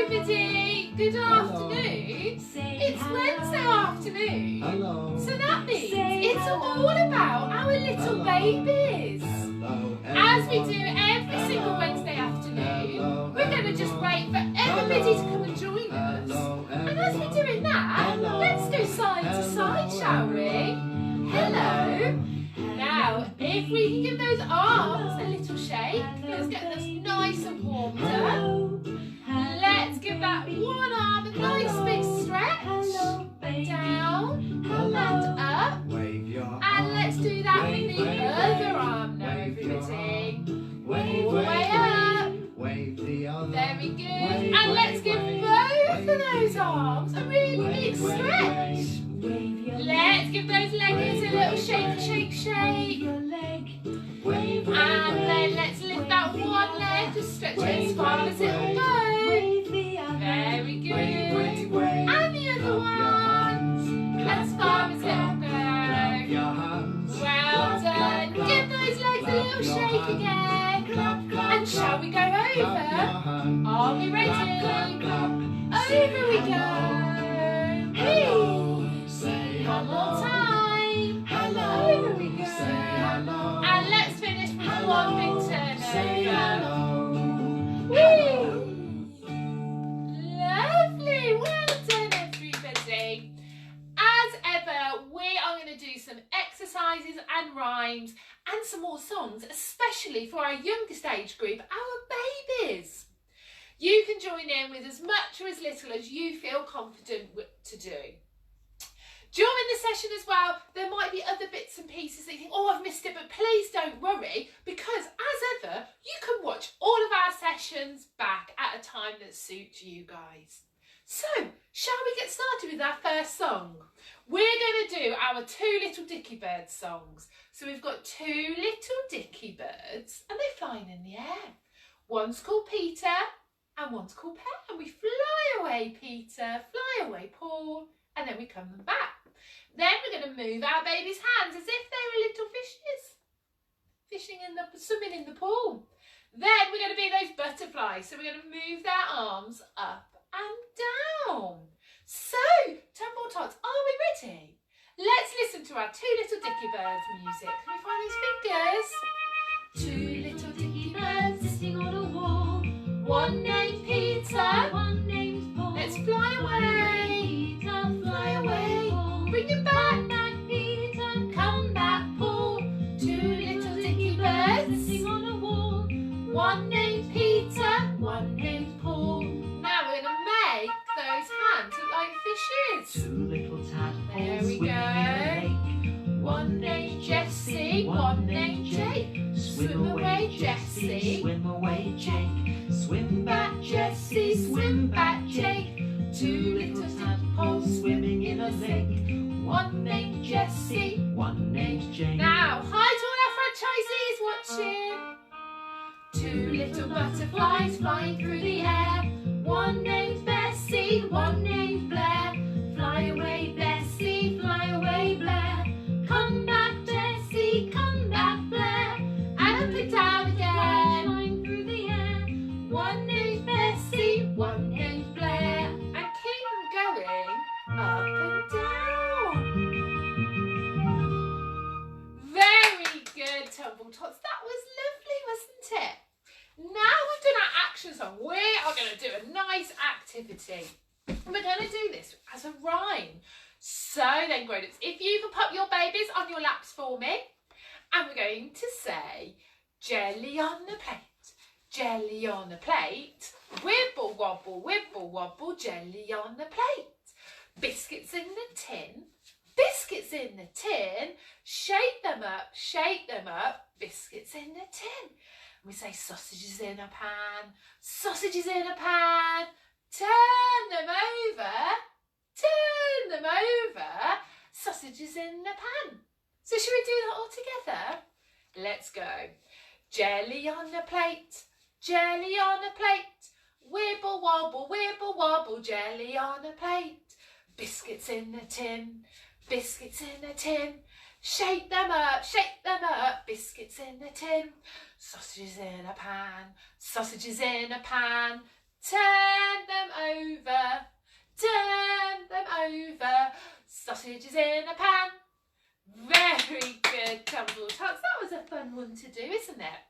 everybody, good afternoon. It's Wednesday afternoon. Hello. So that means it's all about our little babies. As we do every single Wednesday afternoon, we're going to just wait for everybody to come and join us. And as we're doing that, let's go side to side, shall we? Hello. Now, if we can give those arms a little shake, let's get this nice and warmed up. Let's give that one arm a nice big stretch. Down and up. And let's do that with the other arm now, everybody. All the way up. Very good. And let's give both of those arms a really big stretch. Let's give those legs a little shake, shake, shake. And then let's lift that one leg, just stretch it as far as it'll go. Very good. And the other one, as far as it'll go. Well done. Give those legs a little shake again. And shall we go over? Are we ready? Over we go. Hey. One more time. Over we go. And let's finish with one big turnover. Woo! Lovely. Well done, everybody. As ever, we are going to do some exercises and rhymes and some more songs, especially for our youngest age group, our babies. You can join in with as much or as little as you feel confident to do. During the session as well, there might be other bits and pieces that you think, oh, I've missed it, but please don't worry, because as ever, you can watch all of our sessions back at a time that suits you guys. So, shall we get started with our first song? We're going to do our Two Little Dicky Birds songs. So we've got two little dicky birds and they're flying in the air. One's called Peter and one's called Pear. And we fly away, Peter, fly away, Paul, and then we come back. Then we're going to move our baby's hands as if they were little fishes, swimming in the pool. Then we're going to be those butterflies. So we're going to move their arms up and down. So, Tumble Tots, are we ready? Let's listen to our Two Little Dicky Birds music. Can we find those fingers? Two little dicky birds sitting on a wall. One named Peter, one named Paul. Let's fly away, Peter, fly away. Bring it back, Peter, come back, Paul. Two little dicky birds sitting on a wall. One named Peter, one named Paul. Now we're going to make those hands look like fishes. Two little tadpoles. There we go. One named Jessie, one named Jake. Swim away, Jessie. Swim away, Jake. Swim back, Jessie. Swim back, Jake. Two little tadpoles swimming in a lake. One named Jessie, one named Jake. Now, hi to all our franchisees watching. Two little butterflies flying through the air. One named Bessie, one named Blair. Fly away, Bessie, fly away, Blair. Come back, Bessie, come back, Blair. And up and down again. Flying through the air. One named Bessie, one named Blair. And keep them going up and down. Very good, Tumble Tots. That was lovely, wasn't it? Now we've done our action song, we are going to do a nice activity. We're going to do this as a rhyme. So then, grown-ups, if you can pop your babies on your laps for me, and we're going to say, jelly on the plate, jelly on the plate, wibble wobble, jelly on the plate. Biscuits in the tin, biscuits in the tin, shake them up, biscuits in the tin. We say sausages in a pan, sausages in a pan, turn them over, sausages in the pan. So should we do that all together? Let's go. Jelly on the plate, jelly on the plate, wibble wobble, jelly on the plate. Biscuits in the tin, biscuits in the tin, shake them up, biscuits in the tin. Sausages in a pan, sausages in a pan, turn them over, turn them over, sausages in a pan. Very good, Tumble Tots. That was a fun one to do, isn't it?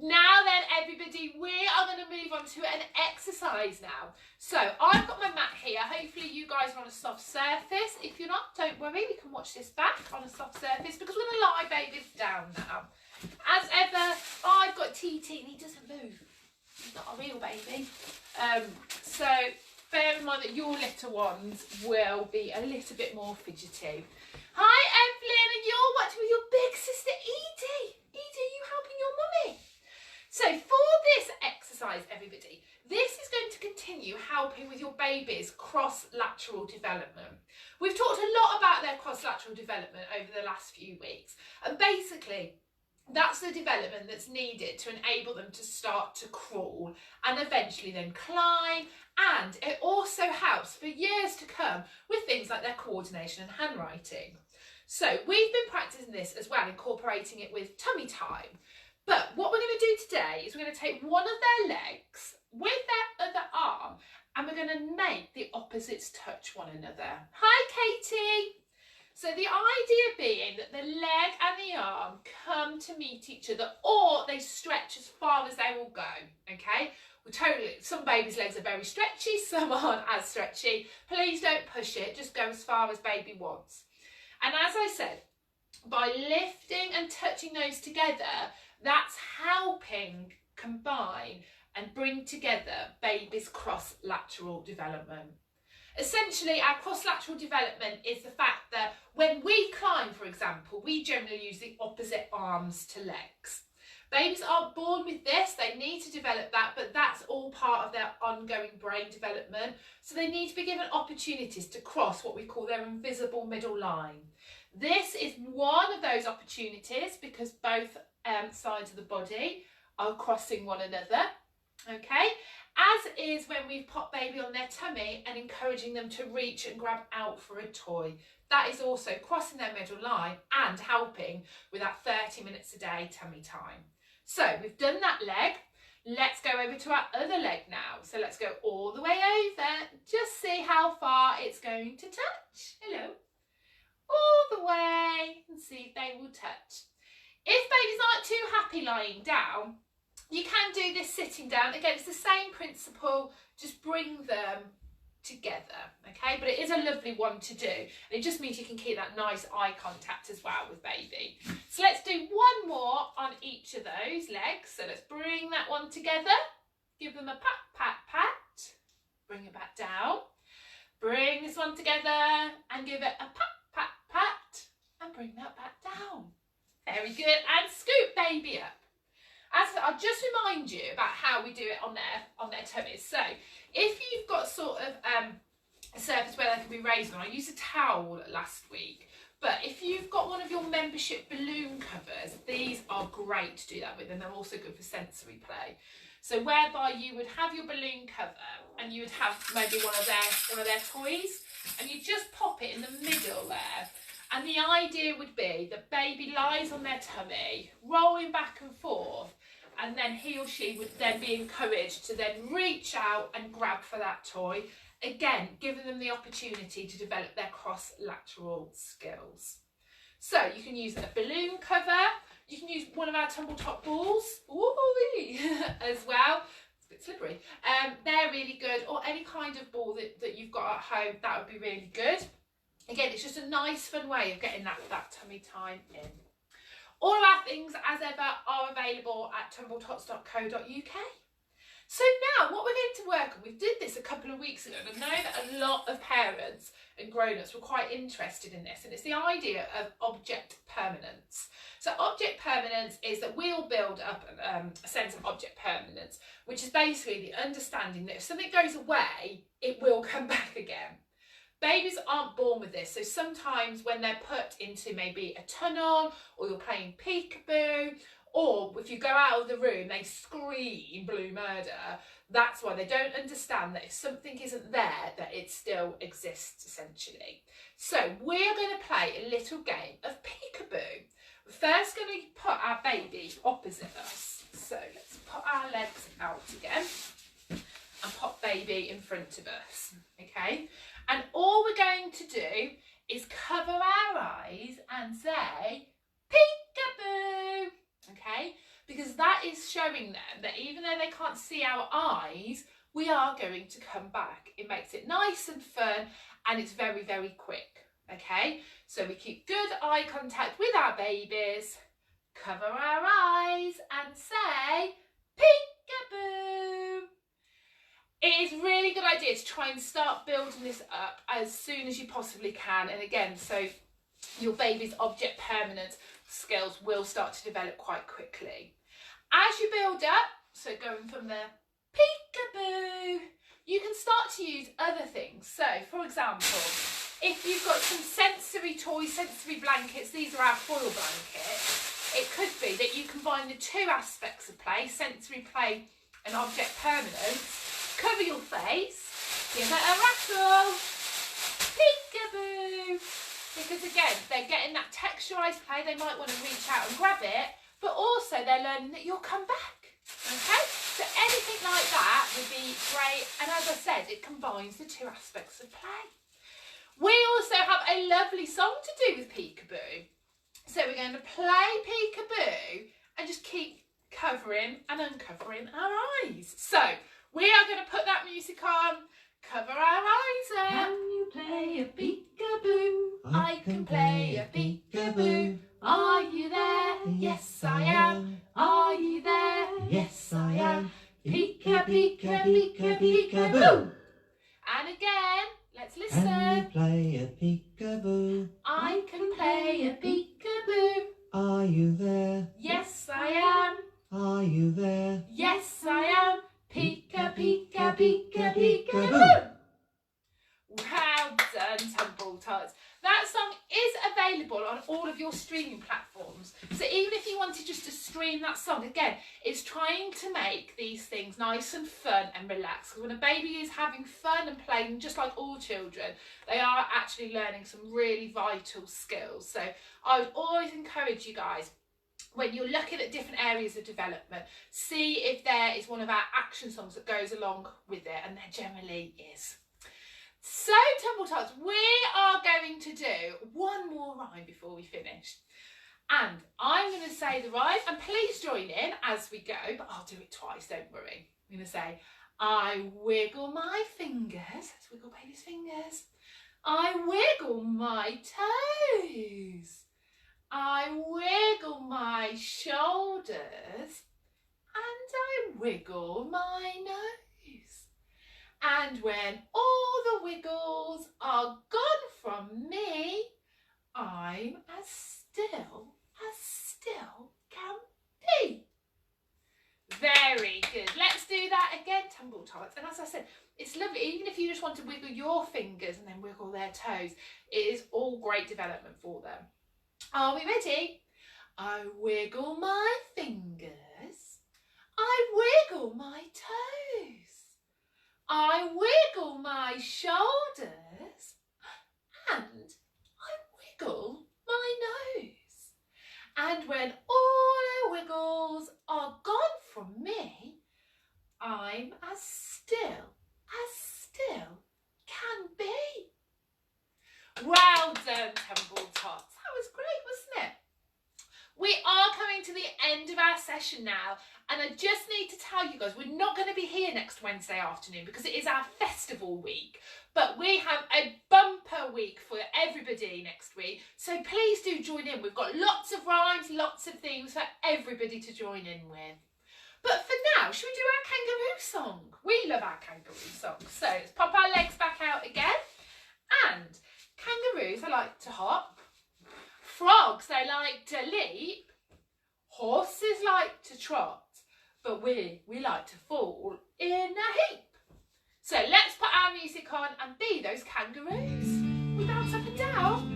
Now then, everybody, we are going to move on to an exercise now. So I've got my mat here. Hopefully you guys are on a soft surface. If you're not, don't worry, we can watch this back on a soft surface because we're going to lie babies down now. As ever, I've got TT and he doesn't move. He's not a real baby. So bear in mind that your little ones will be a little bit more fidgety. Hi Evelyn, and you're watching with your big sister Edie. Edie, are you helping your mummy? So for this exercise, everybody, this is going to continue helping with your baby's cross-lateral development. We've talked a lot about their cross-lateral development over the last few weeks, and basically that's the development that's needed to enable them to start to crawl and eventually then climb, and it also helps for years to come with things like their coordination and handwriting. So we've been practicing this as well, incorporating it with tummy time. But what we're going to do today is we're going to take one of their legs with their other arm and we're going to make the opposites touch one another. Hi Katie! So the idea being that the leg and the arm come to meet each other, or they stretch as far as they will go, okay? Some babies' legs are very stretchy, some aren't as stretchy. Please don't push it, just go as far as baby wants. And as I said, by lifting and touching those together, that's helping combine and bring together baby's cross-lateral development. Essentially, our cross-lateral development is the fact that when we climb, for example, we generally use the opposite arms to legs. Babies aren't born with this, they need to develop that, but that's all part of their ongoing brain development. So they need to be given opportunities to cross what we call their invisible middle line. This is one of those opportunities because both sides of the body are crossing one another, okay? As is when we've popped baby on their tummy and encouraging them to reach and grab out for a toy. That is also crossing their middle line and helping with that 30 minutes a day tummy time. So we've done that leg. Let's go over to our other leg now. So let's go all the way over. Just see how far it's going to touch. Hello. All the way and see if they will touch. If babies aren't too happy lying down, you can do this sitting down. Again, it's the same principle, just bring them together, okay? But it is a lovely one to do. And it just means you can keep that nice eye contact as well with baby. So let's do one more on each of those legs. So let's bring that one together. Give them a pat, pat, pat. Bring it back down. Bring this one together and give it a pat, pat, pat. And bring that back down. Very good. And scoop baby up. I'll just remind you about how we do it on their tummies. So if you've got sort of a surface where they can be raised on, I used a towel last week, but if you've got one of your membership balloon covers, these are great to do that with, and they're also good for sensory play. So whereby you would have your balloon cover and you would have maybe one of their toys, and you just pop it in the middle there. And the idea would be that baby lies on their tummy, rolling back and forth, and then he or she would then be encouraged to then reach out and grab for that toy. Again, giving them the opportunity to develop their cross-lateral skills. So you can use a balloon cover, you can use one of our Tumble Tot balls as well. It's a bit slippery. They're really good, or any kind of ball that you've got at home, that would be really good. Again, it's just a nice fun way of getting that tummy time in. All of our things, as ever, are available at tumbletots.co.uk. So now what we're going to work on, we did this a couple of weeks ago, and I know that a lot of parents and grown-ups were quite interested in this, and it's the idea of object permanence. So object permanence is that we'll build up a sense of object permanence, which is basically the understanding that if something goes away, it will come back again. Babies aren't born with this, so sometimes when they're put into maybe a tunnel, or you're playing peekaboo, or if you go out of the room, they scream blue murder. That's why they don't understand that if something isn't there, that it still exists, essentially. So we're going to play a little game of peekaboo. We're first going to put our baby opposite us. So let's put our legs out again. baby in front of us, okay? And all we're going to do is cover our eyes and say, peekaboo, okay? Because that is showing them that even though they can't see our eyes, we are going to come back. It makes it nice and fun, and it's very, very quick, okay? So we keep good eye contact with our babies, cover our eyes and say, peekaboo. It is a really good idea to try and start building this up as soon as you possibly can. And again, so your baby's object permanence skills will start to develop quite quickly. As you build up, so going from the peekaboo, you can start to use other things. So, for example, if you've got some sensory toys, sensory blankets, these are our foil blankets, it could be that you combine the two aspects of play, sensory play and object permanence. Cover your face, give it a rattle, peekaboo. Because again, they're getting that texturised play, they might want to reach out and grab it, but also they're learning that you'll come back, okay? So anything like that would be great, and as I said, it combines the two aspects of play. We also have a lovely song to do with peekaboo. So we're going to play peekaboo and just keep covering and uncovering our eyes. So we are going to put that music on, cover our eyes up. Can you play a peekaboo? I can play a peekaboo. Are you there? Yes, I am. Are you there? Yes, I am. Peeka, peeka, peeka, peekaboo. And again, let's listen. Can you play a peekaboo? I can play a peekaboo. Are you there? Yes, I am. Are you there? Yes, I am. Peeka, peeka, peeka, peekaboo. Well done, Tumble Tots. That song is available on all of your streaming platforms. So even if you wanted just to stream that song, again, it's trying to make these things nice and fun and relaxed. Because when a baby is having fun and playing, just like all children, they are actually learning some really vital skills. So I would always encourage you guys, when you're looking at different areas of development, see if there is one of our action songs that goes along with it, and there generally is. So, Tumble Tots, we are going to do one more rhyme before we finish. And I'm going to say the rhyme, and please join in as we go, but I'll do it twice, don't worry. I'm going to say, I wiggle my fingers. Let's wiggle baby's fingers. I wiggle my toes. I wiggle my shoulders. And I wiggle my nose. And when all the wiggles are gone from me, I'm as still can be. Very good. Let's do that again, Tumble Tots. And as I said, it's lovely. Even if you just want to wiggle your fingers and then wiggle their toes, it is all great development for them. Are we ready? I wiggle my fingers. I wiggle my toes. I wiggle my shoulders, and I wiggle my nose. And when all the wiggles are gone from me, I'm as still can be. Well done, Tumble Tots. That was great, wasn't it? We are coming to the end of our session now, and I just need to tell you guys, we're not going to be here next Wednesday afternoon because it is our festival week, but we have a bumper week for everybody next week, so please do join in. We've got lots of rhymes, lots of things for everybody to join in with. But for now, should we do our kangaroo song? We love our kangaroo song. So let's pop our legs back out again. And kangaroos, they like to hop. Frogs, they like to leap. Horses like to trot. But we like to fall in a heap. So let's put our music on and be those kangaroos. We bounce up and down.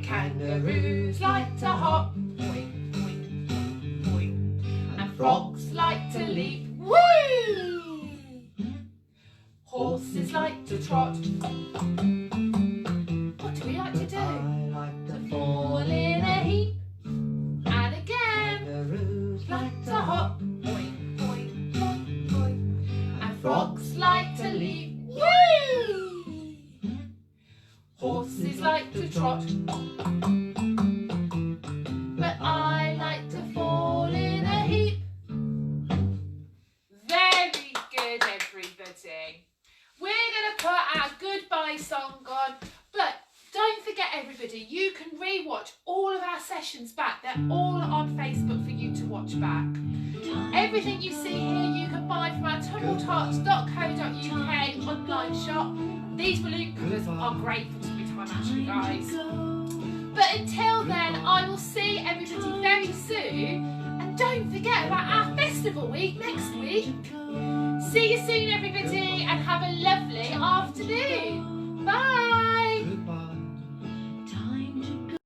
Kangaroos like to hop. Boing, boing, boing, boing. And frogs like to leap. Whee! Horses like to trot. What do we like to do? I like to Fall in a heap. And again. Kangaroos Like to hop. Boing, boing, boing, boing. And Frogs like to leap. Whee! Horses like to trot. But I like to fall in a heap. Very good, everybody. We're going to put our goodbye song on, but don't forget, everybody, you can re-watch all of our sessions back. They're all on Facebook for you to watch back. Everything you see here you can buy from our tumbletots.co.uk online shop. These balloon colours are great for tummy time, actually, guys. But until then, I will see everybody very soon. And don't forget about our festival week next week. See you soon, everybody, and have a lovely afternoon.